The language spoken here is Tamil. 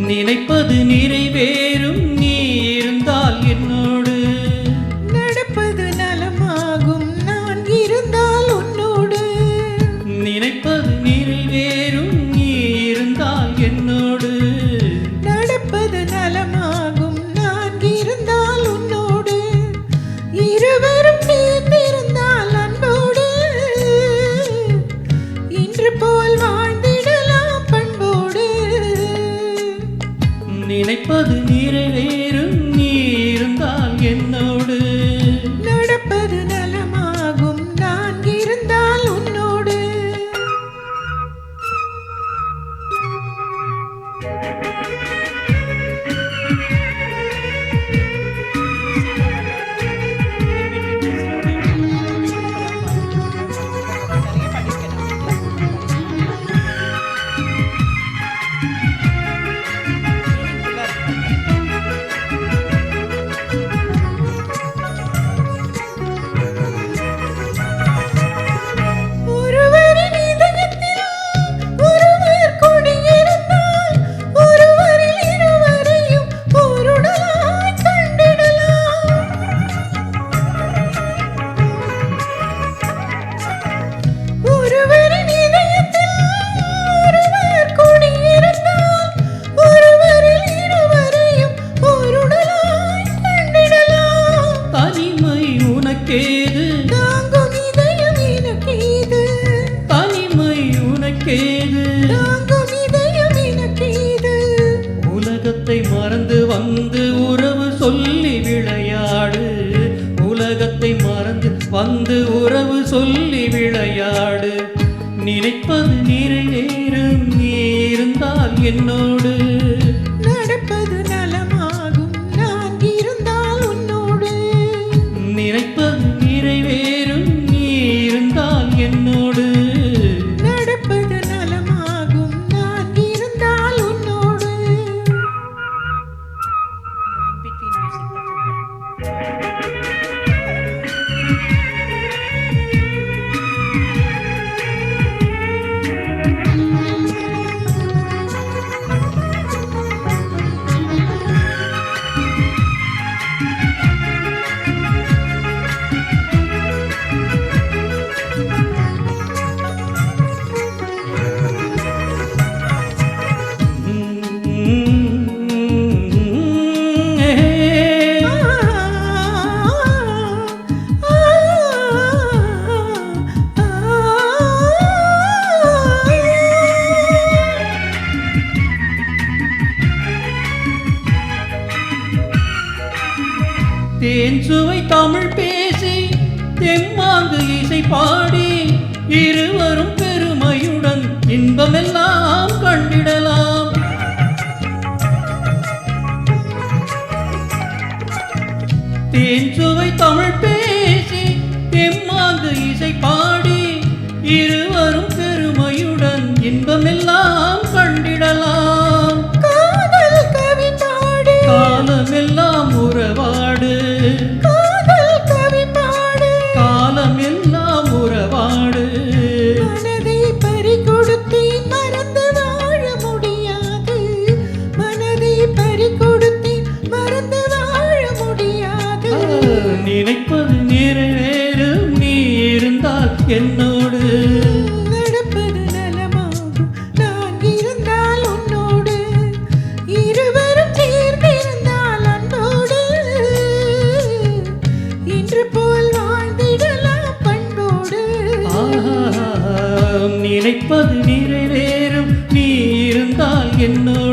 நினைப்பது நிறைவேறும் நீ இருந்தால் என்னோடு நடப்பது நலமாகும் நான் இருந்தால் உன்னோடு நினைப்பது நிறைவேறும் நீ இருந்தால் என்னோடு நடப்பது நலமாகும் நான் இருந்தால் உன்னோடு இருவரும் சேர்ந்திருந்தால் அன்போடு இன்று போல் வாழ்ந்திடலாம் பண்போடு நினைப்பது நிறைவேறும் நீ இருந்தால் என்னோடு நடப்பது நலமாகும் நான் இருந்தால் உன்னோடு உலகத்தை மறந்து வந்து உறவு சொல்லி விளையாடு உலகத்தை மறந்து வந்து உறவு சொல்லி விளையாடு நினைப்பது நிறைவேறும் நீ இருந்தால் என்னோடு நடப்பது நலமாகும் நான் இருந்தால் உன்னோடு நினைப்பது நிறைவேறும் நீ இருந்தால் என்னோடு நடப்பது நலமாகும் நான் இருந்தால் உன்னோடு தேன் சுவை தமிழ் பேசி தெம்மாங்கு இசை பாடி இருவரும் பெருமையுடன் இன்பமெல்லாம் கண்டிடலாம் தேன் சுவை தமிழ் பேசி தெம்மாங்கு இசை பாடி இருவரும் பெருமையுடன் இன்பமெல்லாம் கண்டிடலாம் காதல் கவி பாடு காலமெல்லாம் உறவாடு காதல் கவி பாடு காலமெல்லாம் உறவாடு மனதை பறிகொடுத்தேன் மறந்து வாழ முடியாது மனதை பறிகொடுத்தேன் மறந்து வாழ முடியாது நினைப்பது நிறைவேறும் நீ இருந்தால் என்னோடு நடப்பது நலமாகும் நான் இருந்தால் உன்னோடு இருவரும் சேர்ந்திருந்தால் அன்போடு இன்று போல் வாழ்ந்திடலாம் பண்போடு நினைப்பது நிறைவேறும் நீ இருந்தால் என்னோடு